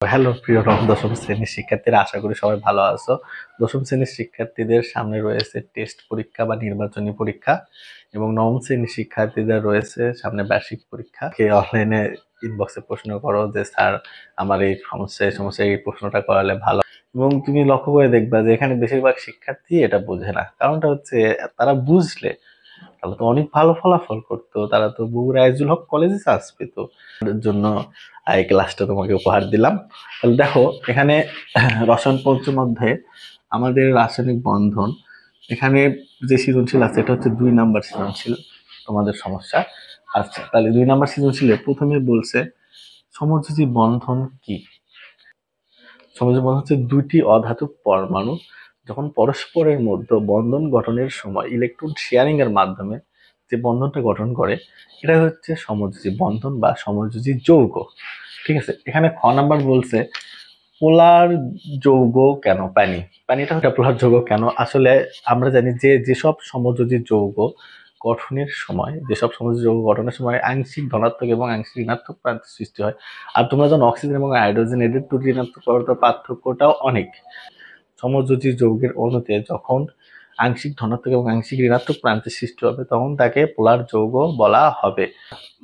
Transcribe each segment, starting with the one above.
Hello প্রিয় দশম শ্রেণীর শিক্ষার্থীরা, আশা করি সবাই ভালো আছো। দশম শ্রেণীর শিক্ষার্থীদের সামনে রয়েছে টেস্ট পরীক্ষা বা নির্বাচনী পরীক্ষা, এবং নবম শ্রেণীর শিক্ষার্থীদের রয়েছে সামনে বার্ষিক পরীক্ষা। অনলাইনে ইনবক্সে প্রশ্ন করো যে স্যার আমার এই সমস্যা এই প্রশ্নটা করালে ভালো। এবং তুমি লক্ষ্য করে দেখবা যে এখানে বেশিরভাগ শিক্ষার্থী এটা বোঝে না। কারণটা হচ্ছে তারা বুঝলে তাহলে তো অনেক ভালো ফলাফল করতো, তারা তো বগুড়া আইজুল হক কলেজে চান্স পেত। এর জন্য এই ক্লাসটা তোমাকে উপহার দিলাম। তাহলে দেখো এখানে রসায়ন পঞ্চম অধ্যায়ে আমাদের রাসায়নিক বন্ধন, এখানে যে সৃজনশীল আছে এটা হচ্ছে 2 নাম্বার সৃজনশীল তোমাদের সমস্যা। আচ্ছা, তাহলে 2 নাম্বার সৃজনশীলে প্রথমে বলছে সমযোজী বন্ধন কি। সমযোজী বন্ধন হচ্ছে দুইটি অধাতব পরমাণু যখন পরস্পরের মধ্যে বন্ধন গঠনের সময় ইলেকট্রন শেয়ারিং এর মাধ্যমে যে বন্ধনটা গঠন করে, এটা হচ্ছে সমযোজী বন্ধন বা সমযোজী যৌগ। ঠিক আছে, এখানে খ নাম্বার বলছে পোলার যৌগ কেন। পানিটা হচ্ছে পোলার যৌগ কেন। আসলে আমরা জানি যে যেসব সমযোজী যৌগ গঠনের সময় আংশিক ধনাত্মক এবং আংশিক ঋণাত্মক প্রান্তের সৃষ্টি হয়। আর তোমরা যখন অক্সিজেন এবং হাইড্রোজেন এদের দুটি ঋণাত্মক পার্থক্যটাও অনেক। সমযোজী যৌগের অণুতে যখন আংশিক ধনাত্মক এবং আংশিক ঋণাত্মক প্রান্তের সৃষ্টি হবে তখন তাকে পোলার যৌগ বলা হবে।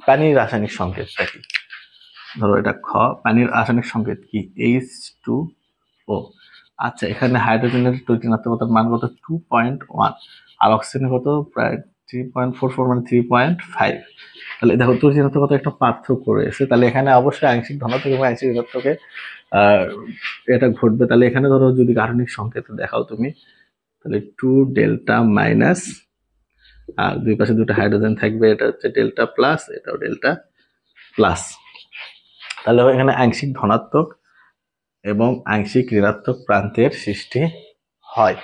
পানির রাসায়নিক সংকেতটা কি? ধরো এটা খ, পানির রাসায়নিক সংকেত কি? H2O। আচ্ছা, এখানে হাইড্রোজেনের ঋণাত্মকতার মান কত? 2.1, আর অক্সিজেনের কত? প্রায় 3.44, মানে 3.5। তাহলে দেখো ঋণাত্মকতা একটা পার্থক্য রয়েছে। তাহলে এখানে অবশ্যই আংশিক ধনাত্মক এবং আংশিক ঋণাত্মকে এটা ঘটবে। তাহলে এখানে ধরো যদি গাঠনিক সংকেত দেখাও তুমি, তাহলে 2 ডেল্টা মাইনাস, আর দুই পাশে দুটো হাইড্রোজেন থাকবে, এটা হচ্ছে ডেল্টা প্লাস, এটাও ডেল্টা প্লাস। তাহলে এখানে আংশিক ধনাত্মক এবং আংশিক ঋণাত্মক প্রান্তের সৃষ্টি হয়।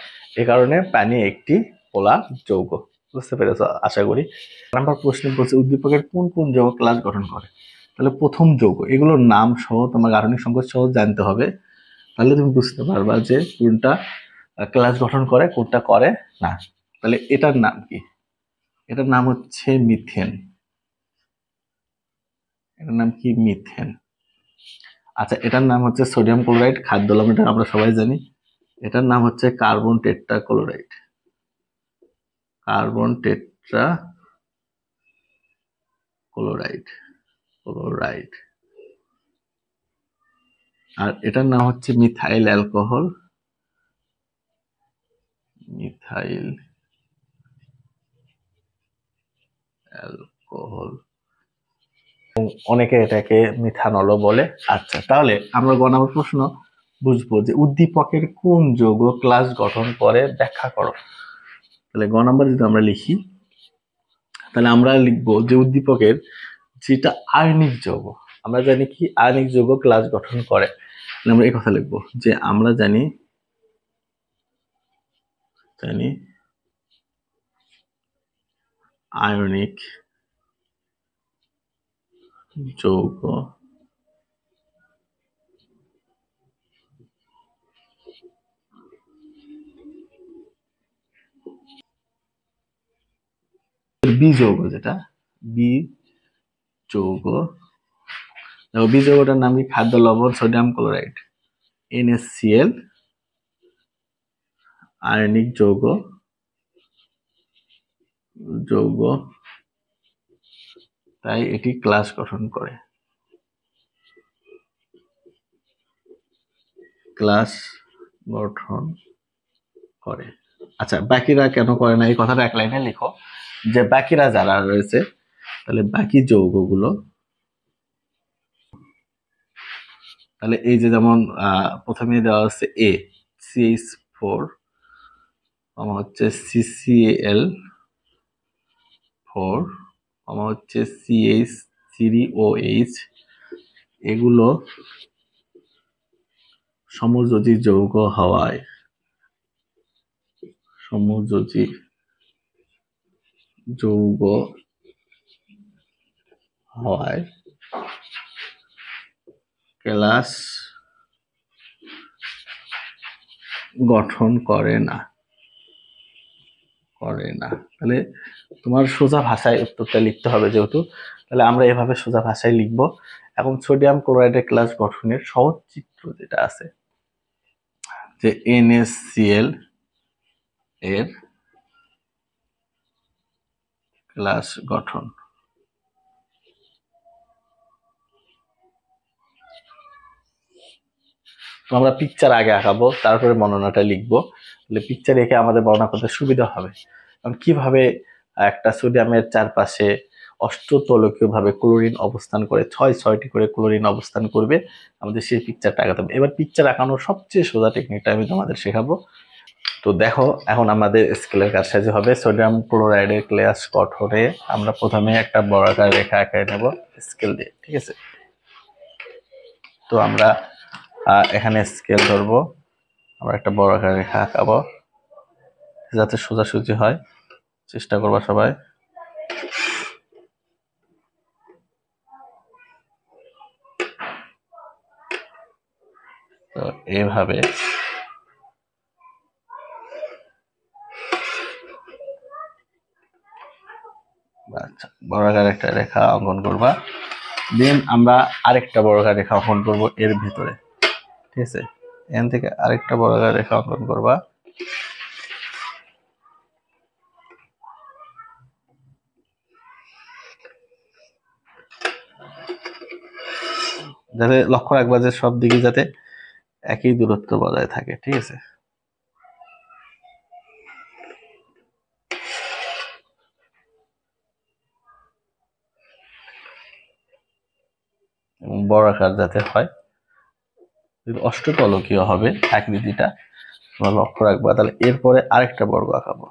এ কারণে পানি একটি পোলার যৌগ। বুঝতে পেরেছো আশা করি। নাম্বার প্রশ্ন বলছে উদ্দীপকের কোন কোন যৌগ ক্লাস গঠন করে। তাহলে প্রথম যৌগ, এগুলোর নাম সহ তোমার গাঠনিক সংকেত সহ জানতে হবে। তাহলে তুমি বুঝতে পারবা যে কোনটা ক্লাস গঠন করে কোনটা করে না। তাহলে এটার নাম কি? এটার নাম হচ্ছে মিথেন। এটার নাম কি? মিথেন। আচ্ছা, এটার নাম হচ্ছে সোডিয়াম ক্লোরাইড, খাদ্য লবণ, এটা আমরা সবাই জানি। এটার নাম হচ্ছে carbon tetrachloride. Carbon tetrachloride. আর এটার নাম হচ্ছে মিথাইল অ্যালকোহল। মিথাইল অ্যালকোহল, অনেকে এটাকে মিথানলও বলে। আচ্ছা, তাহলে আমরা গ নাম্বার প্রশ্ন বুঝবো যে উদ্দীপকের কোন যৌগ ক্লাস গঠন করে ব্যাখ্যা করো। তাহলে গ নাম্বার যদি আমরা লিখি, তাহলে আমরা লিখবো যে উদ্দীপকের যেটা আয়নিক যৌগ, আমরা জানি কি আয়নিক যৌগ ক্লাস গঠন করে। আমরা এই কথা লিখবো যে আমরা জানি আয়নিক যৌগ বি যৌগ, যেটা বি যৌগ, বি যৌগটার নাম কি? খাদ্য লবণ, সোডিয়াম ক্লোরাইড, NaCl, আয়নিক যৌগ তাই এটি ক্লাস গঠন করে। আচ্ছা, বাকিরা কেন করে না এই কথাটা এক লাইনে লিখো, যে বাকিরা যারা রয়েছে, তাহলে বাকি যৌগগুলো, তাহলে এই যে যেমন প্রথমে দেওয়া আছে A CH4, হচ্ছে CCl4, হচ্ছে CH3OH, এগুলো সমযোজী যৌগ হওয়ায় ক্লাস গঠন করে না। তাহলে তোমার সোজা ভাষায় উত্তরটা লিখতে হবে, যেহেতু তাহলে আমরা এভাবে সোজা ভাষায় লিখবো। এখন সোডিয়াম ক্লোরাইডের ক্লাস গঠনের সহজ চিত্র যেটা আছে, যে NaCl এর ক্লাস গঠন। তো আমরা পিকচার আগে আঁকাবো, তারপরে বর্ণনাটা লিখবো। তাহলে পিকচার এঁকে আমাদের বর্ণনা করতে সুবিধা হবে। কারণ কিভাবে একটা সোডিয়ামের চারপাশে অষ্টতলকীয় ভাবে ক্লোরিন অবস্থান করে, ছয়টি করে ক্লোরিন অবস্থান করবে, আমাদের সেই পিকচারটা আঁকাতে হবে। এবার পিকচার আঁকানোর সবচেয়ে সোজা টেকনিকটা আমি তোমাদের শেখাবো। তো দেখো, এখন আমাদের স্কেলের কারসাজি হবে। সোডিয়াম ক্লোরাইডের ক্লাস গঠনে আমরা প্রথমে একটা বর্গাকার রেখা এঁকে নেব স্কেল দিয়ে, ঠিক আছে? তো আমরা এখানে স্কেল ধরবো, আমরা একটা বর্গাকার রেখা আঁকাবো যাতে সোজাসুজি হয়, চেষ্টা করবা সবাই। তো এইভাবে বর্গাকার একটা রেখা অঙ্কন করবা। দেন আমরা আরেকটা বর্গাকার রেখা অঙ্কন করব এর ভিতরে, ঠিক আছে? এখান থেকে আরেকটা বর্গাকার রেখা অঙ্কন করবা। যাতে লক্ষ্য রাখবা যে সব দিকে যাতে একই দূরত্ব বজায় থাকে, ঠিক আছে? এবং বর্গাকার যাতে হয়, অষ্টতলকীয় হবে আকৃতিটা, তোমরা লক্ষ্য রাখবা। তাহলে এরপরে আরেকটা বর্গ আঁকাবো।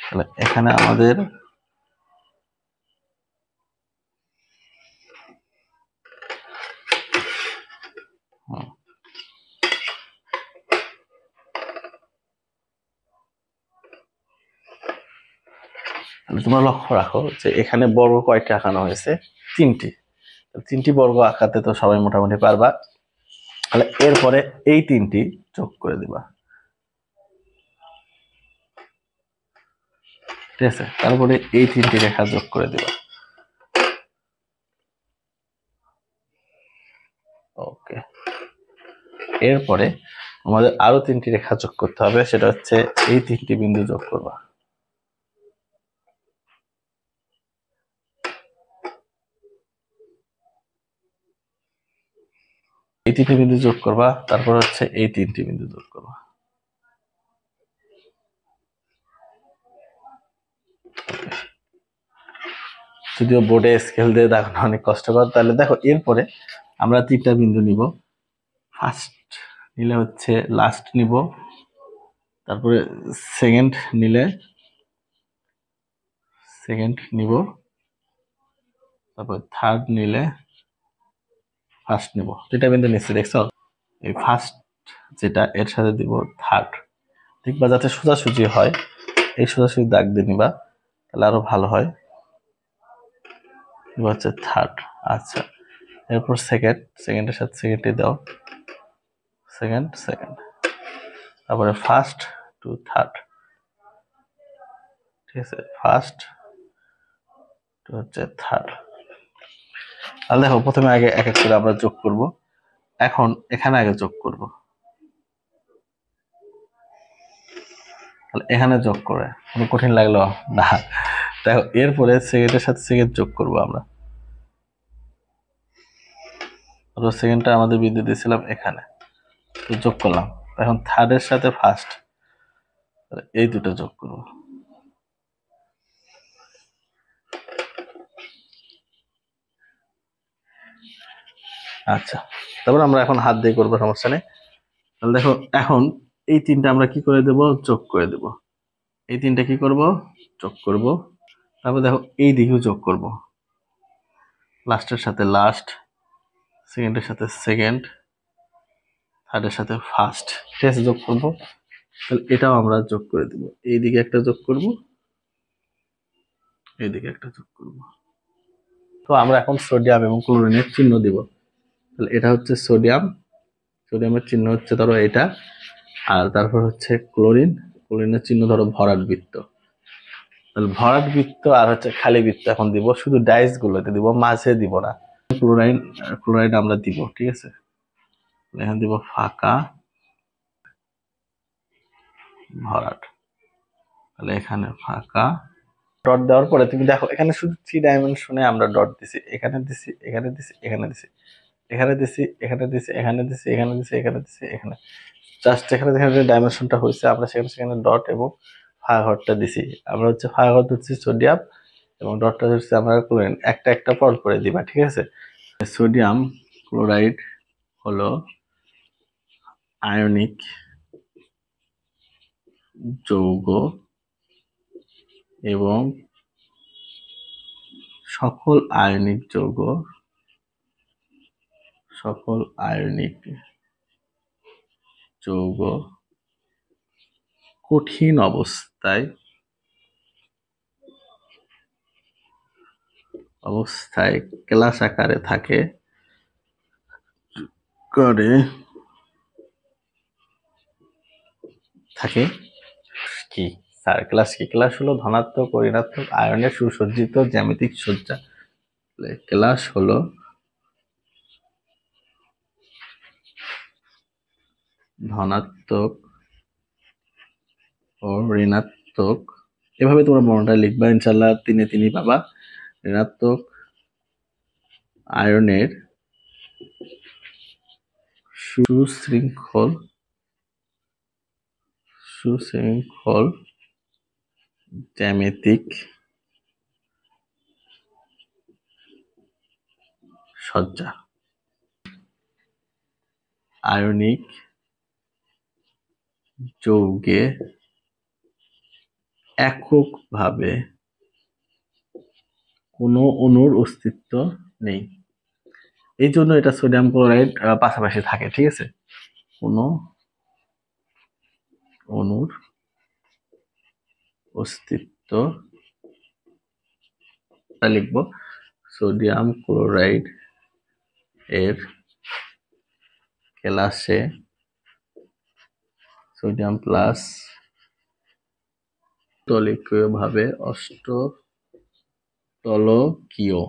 তাহলে এখানে আমাদের তোমরা লক্ষ্য রাখো যে এখানে বর্গ কয়টা আঁকানো হয়েছে? 3টি। 3টি বর্গ আঁকাতে তো সবাই মোটামুটি পারবা। তাহলে এরপরে এই 3টি যোগ করে দিবা, ঠিক আছে? তারপরে এই 3টি রেখা যোগ করে দিবা। ওকে, এরপরে আমাদের আরো 3টি রেখা যোগ করতে হবে, সেটা হচ্ছে এই 3টি বিন্দু যোগ করবা। এই 3টি বিন্দু যোগ করবা, তারপর হচ্ছে এই 3টি বিন্দু যোগ করবা। যদিও বোর্ডে স্কেল দিয়ে দেখানো অনেক কষ্টকর। তাহলে দেখো, এরপরে আমরা 3টা বিন্দু নিব। ফার্স্ট নিলে হচ্ছে লাস্ট নিব, তারপরে সেকেন্ড নিলে সেকেন্ড নিব, তারপর থার্ড নিলে ফার্স্ট নিব। 3টা বিন্দু নিচ্ছি, দেখছো? এই ফার্স্ট যেটা, এর সাথে দিব থার্ড, দেখবা যাতে সোজাসুজি হয়। এই সোজাসুজি দাগ দিয়ে নিবা, তাহলে আরো ভালো হয়। হচ্ছে থার্ড। আচ্ছা, এরপর সেকেন্ড, সেকেন্ডের সাথে সেকেন্ডে দাও, সেকেন্ড সেকেন্ড, তারপরে ফার্স্ট টু থার্ড, ঠিক আছে? ফার্স্ট টু হচ্ছে থার্ড। তাহলে দেখো, প্রথমে আগে এক এক করে আমরা যোগ করব। এখন এখানে আগে যোগ করব, তাহলে এখানে যোগ করে কোনো কঠিন লাগলো না। দেখো, এরপরে সেকেন্ডের সাথে সেকেন্ড যোগ করব আমরা। সেকেন্ডটা আমাদের বিন্দু দিয়েছিলাম এখানে, তো যোগ করলাম। এখন থার্ডের সাথে ফার্স্ট, এই দুটো যোগ করব। আচ্ছা, তারপর আমরা এখন হাত দিয়ে করবো, সমস্যা নেই। তাহলে দেখো, এখন এই 3টা আমরা কি করে দেব? যোগ করে দেব। এই 3টা কি করব? যোগ করব। তারপর দেখো, এই দিকেও যোগ করব, লাস্টের সাথে লাস্ট, সেকেন্ডের সাথে সেকেন্ড, থার্ডের সাথে ফার্স্ট, ঠিক আছে? যোগ করব। তাহলে এটাও আমরা যোগ করে দেব। এই দিকে একটা যোগ করব, এই দিকে একটা যোগ করব। তো আমরা এখন সোডিয়াম এবং ক্লোরিনের চিহ্ন দিব। তাহলে এটা হচ্ছে সোডিয়াম, সোডিয়ামের চিহ্ন হচ্ছে ধরো এটা, আর তারপর হচ্ছে ক্লোরিন, ক্লোরিনের চিহ্ন ধরো ভরাট বৃত্ত। তাহলে ভরাট বৃত্ত আর হচ্ছে খালি বৃত্ত এখন দিব, শুধু ডাইস গুলোতে দিব, মাঝে দিব না। ক্লোরাইড, ক্লোরাইড আমরা দিব, ঠিক আছে। এখানে দিব ফাঁকা ভরাট, তাহলে এখানে ফাঁকা। ডট দেওয়ার পরে তুমি দেখো এখানে শুধু 3 ডাইমেনশনে আমরা ডট দিছি, এখানে দিছি, এখানে দিছি, এখানে দিছি, এখানে দিছি, এখানে দিছি, এখানে দিছি, এখানে দিছি, এখানে দিছি, এখানে জাস্ট যেখানে যেখানে ডাইমেনশনটা হয়েছে আমরা সেখানে সেখানে ডট এবং ফাঁকা ঘরটা দিছি। আমরা হচ্ছে ফাঁকা ঘর ধরছি সোডিয়াম এবং ডটটা ধরছি আমরা ক্লোরিন, একটা একটা পর করে দিবা, ঠিক আছে। সোডিয়াম ক্লোরাইড হলো আয়নিক যৌগ এবং সকল আয়নিক যৌগ, সকল আয়নিক যৌগ কঠিন অবস্থায় ক্লাস আকারে থাকে করে থাকে কি স্যার? ক্লাস কি? ক্লাস হলো ধনাত্মক ও ঋণাত্মক আয়নের সুসজ্জিত জ্যামিতিক সজ্জা। ক্লাস হলো ধনাত্মক ও ঋণাত্মক, এভাবে তোমরা মনটা লিখবা, ইনশাল্লাহ 3 পাবা। ঋণাত্মক আয়নের সুশৃঙ্খল জ্যামিতিক সজ্জা। আয়নিক যৌগে এককভাবে কোনো অণুর অস্তিত্ব নেই, এই জন্য এটা সোডিয়াম ক্লোরাইড পাশাপাশি থাকে, ঠিক আছে। কোনো অণুর অস্তিত্ব লিখবো সোডিয়াম ক্লোরাইড এর ক্লাসে সোডিয়াম প্লাস তলিকীয়ভাবে অষ্টতলকীয়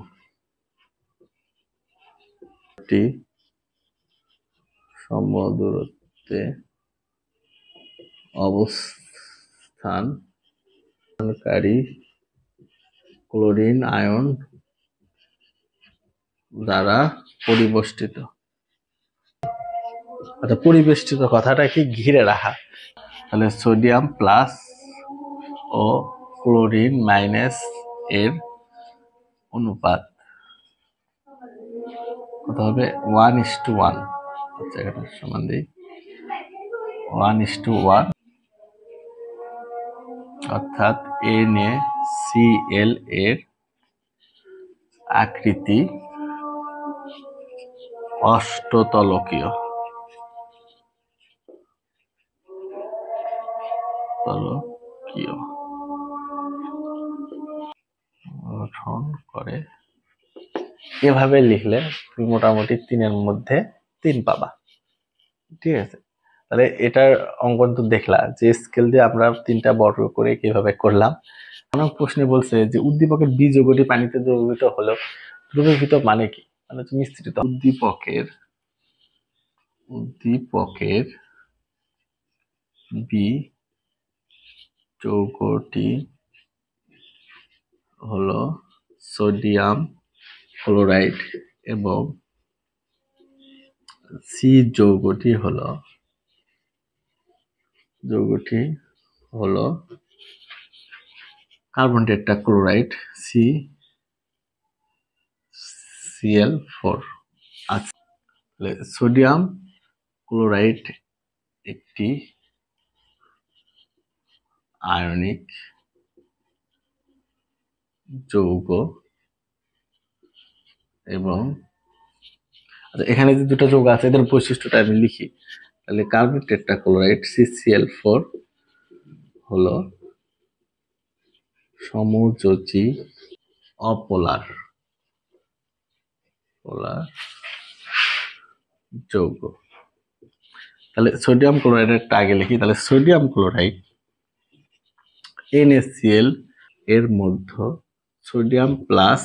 সমদূরত্বে অবস্থানকারী ক্লোরিন আয়ন দ্বারা পরিবেষ্টিত। আচ্ছা, পরিবেষ্টিত কথাটা কি? ঘিরে রাখা। তাহলে সোডিয়াম প্লাস ও ক্লোরিন মাইনাস এর অনুপাত কত হবে? 1:1। আচ্ছা, এটা সমান দিই 1:1, অর্থাৎ NaCl এর আকৃতি অষ্টতলকীয়। গঠন করে। এভাবে লিখলে তুমি মোটামুটি 3-এর মধ্যে 3 পাবা, ঠিক আছে। তাহলে এটার অঙ্কন তো দেখলা যে স্কেল দিয়ে আমরা 3টা বর্গ করে কিভাবে করলাম। অনেক প্রশ্নে বলছে যে উদ্দীপকের বি যৌগটি পানিতে দ্রবীভূত হলো, দ্রবীভূত মানে কি? মানে হচ্ছে মিশ্রিত। উদ্দীপকের বি যৌগটি হলো সোডিয়াম ক্লোরাইড এবং সি যৌগটি হলো কার্বন টেট্রাক্লোরাইড CCl4। আচ্ছা, সোডিয়াম ক্লোরাইড একটি আয়নিক যৌগ এবং এখানে যে দুটো যৌগ আছে এদের বৈশিষ্ট্যটা আমি লিখি। তাহলে কার্বন টেট্রাক্লোরাইড CCl4 হলো সমযোজী অপোলার যৌগ। তাহলে সোডিয়াম ক্লোরাইডের আগে লিখি। তাহলে সোডিয়াম ক্লোরাইড NaCl এর মধ্যে সোডিয়াম প্লাস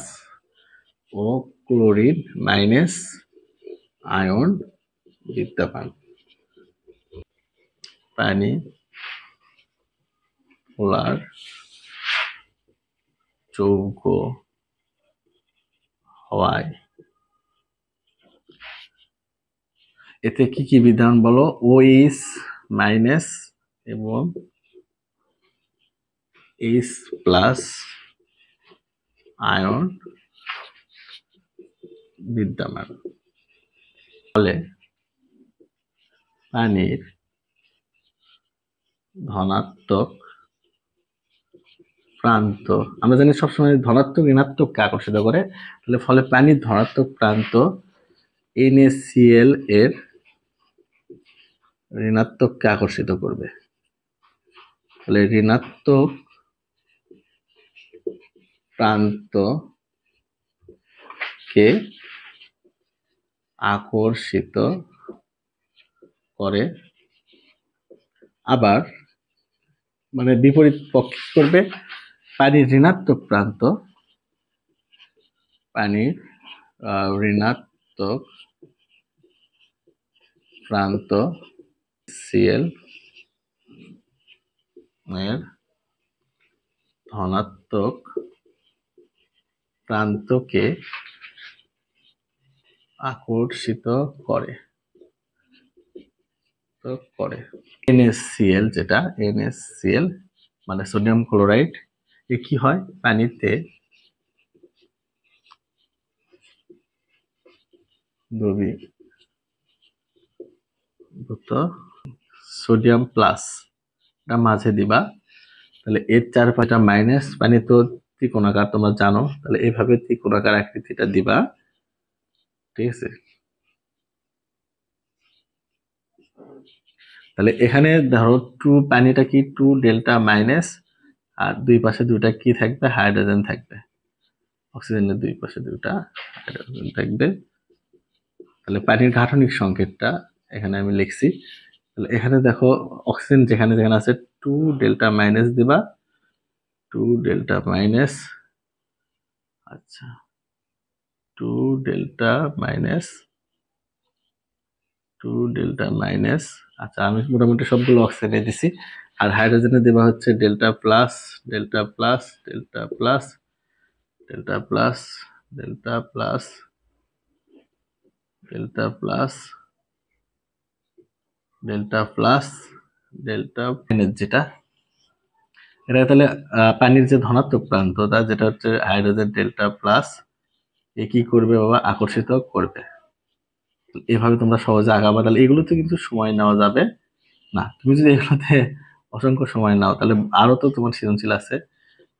ও ক্লোরিন মাইনাস আয়ন বিদ্যমান। পানি পোলার যৌগ হওয়ায় এতে কি কি বিধান বলো? OH মাইনাস এবং H প্লাস আয়ন বিদ্যমান। ফলে পানির ধনাত্মক প্রান্ত, আমরা জানি সবসময় ধনাত্মক ঋণাত্মককে আকর্ষিত করে, তাহলে ফলে পানির ধনাত্মক প্রান্ত NaCl এর ঋণাত্মককে আকর্ষিত করবে। তাহলে ঋণাত্মক প্রান্তকে আকর্ষিত করে। আবার মানে বিপরীত পক্ষে করবে, পানির ঋণাত্মক প্রান্ত Cl এর ধনাত্মক প্রান্তকে আকর্ষিত করে। NaCl যেটা NaCl মানে সোডিয়াম ক্লোরাইড, এ কি হয়? পানিতে দ্রবীভূত সোডিয়াম প্লাস এটা মাঝে দিবা। তাহলে এর চারপাশে মাইনাস, পানি তো ত্রিকোণাকার তোমরা জানো, তাহলে এইভাবে ত্রিকোণাকার আকৃতিটা দিবা। ঠিক আছে, তাহলে এখানে ধরো পানিটা কি 2 ডেল্টা মাইনাস, আর দুই পাশে দুটা কি থাকবে? হাইড্রোজেন থাকবে। অক্সিজেনের দুই পাশে দুটা হাইড্রোজেন থাকবে। তাহলে পানির গাঠনিক সংকেতটা এখানে আমি লিখছি। তাহলে এখানে দেখো অক্সিজেন যেখানে যেখানে আছে 2 ডেল্টা মাইনাস দিবা, 2 ডেল্টা মাইনাস, আচ্ছা 2 ডেল্টা মাইনাস, 2 ডেল্টা মাইনাস, আচ্ছা আমি মোটামুটি সবগুলো অক্সিজেনে দিছি। আর হাইড্রোজেনে দেবা হচ্ছে delta plus, delta plus, delta plus, delta plus, delta plus, delta plus, delta plus, delta minus, যেটা এটা তাহলে পানির যে ধনাত্মক প্রান্তটা যেটা হচ্ছে হাইড্রোজেন ডেল্টা প্লাস, এ কি করবে বাবা? আকর্ষিত করবে। এভাবে তোমরা সহজে আগাবা। তাহলে এগুলোতে কিন্তু সময় নেওয়া যাবে না। তুমি যদি এগুলোতে অসংখ্য সময় নাও তাহলে আরো তো তোমার সৃজনশীল আছে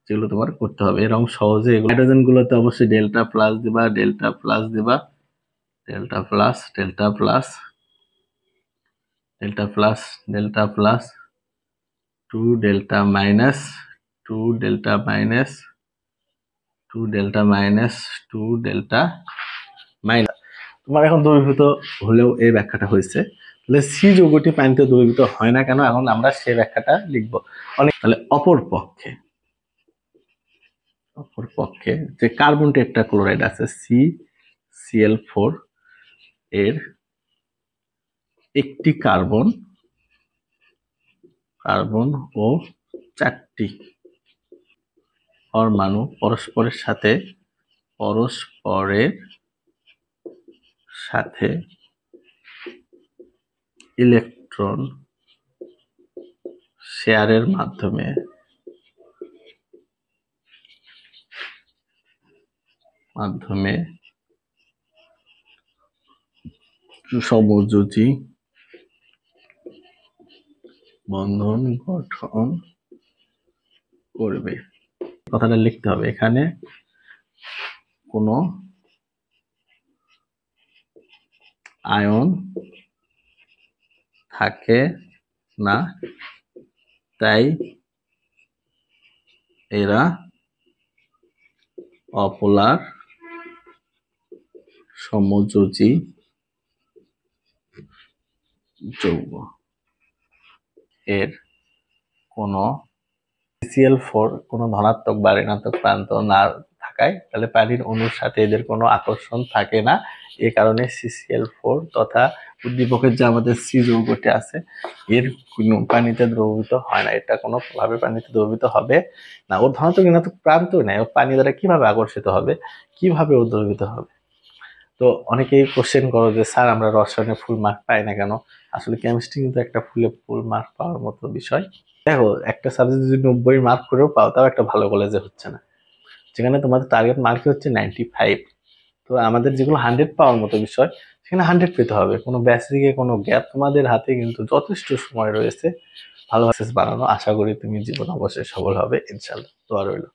যেগুলো তোমার করতে হবে। এরকম সহজে হাইড্রোজেন গুলোতে অবশ্যই ডেল্টা প্লাস দিবা, ডেল্টা প্লাস দিবা, delta plus, delta plus, delta plus, delta plus, 2 delta minus, 2 delta minus, 2 delta minus, 2 delta minus. তোমার এখন দ্রবীভূত হলেও এই ব্যাখ্যাটা হয়েছে। তাহলে সি যৌগটি পানিতে দ্রবীভূত হয় না কেন? এখন আমরা সেই ব্যাখ্যাটা লিখবো। তাহলে অপর পক্ষে যে কার্বন টেট্রাক্লোরাইড আছে CCl4 এর একটি কার্বন ও 4টি পরমাণু পরস্পরের সাথে ইলেকট্রন শেয়ারের মাধ্যমে সমযোজী বন্ধন গঠন করবে। কথাটা লিখতে হবে, এখানে কোনো আয়ন থাকে না, তাই এরা অপোলার সমযোজী যৌগ এর কোনো CCl4 কোনো ধনাত্মক বা ঋণাত্মক প্রান্ত না থাকায় তাহলে পানির অণুর সাথে এদের কোনো আকর্ষণ থাকে না। এ কারণে CCl4 তথা উদ্দীপকের যে আমাদের C যৌগটি আছে এর কোনো পানিতে দ্রবীভূত হয় না। এটা কোনো ভাবে পানিতে দ্রবীভূত হবে না। ওর ধনাত্মক ঋণাত্মক প্রান্তই নাই, ও পানি দ্বারা কিভাবে আকর্ষিত হবে, কিভাবে ও দ্রবীভূত হবে? তো অনেকেই কোশ্চেন করো যে স্যার আমরা রসায়নে ফুল মার্ক পাই না কেন? আসলে কেমিস্ট্রি কিন্তু একটা ফুল মার্ক পাওয়ার মতো বিষয়। দেখো, একটা সাবজেক্ট যদি 90 মার্ক করেও পাও তাও একটা ভালো কলেজে হচ্ছে না, যেখানে তোমাদের টার্গেট মার্ক হচ্ছে 95। তো আমাদের যেগুলো 100 পাওয়ার মতো বিষয় সেখানে 100 পেতে হবে, কোনো বেসিকে কোনো গ্যাপ তোমাদের হাতে কিন্তু যথেষ্ট সময় রয়েছে ভালো সাকসেস বানানো। আশা করি তুমি জীবন অবশ্যই সফল হবে ইনশাল্লাহ। দোয়া রইল।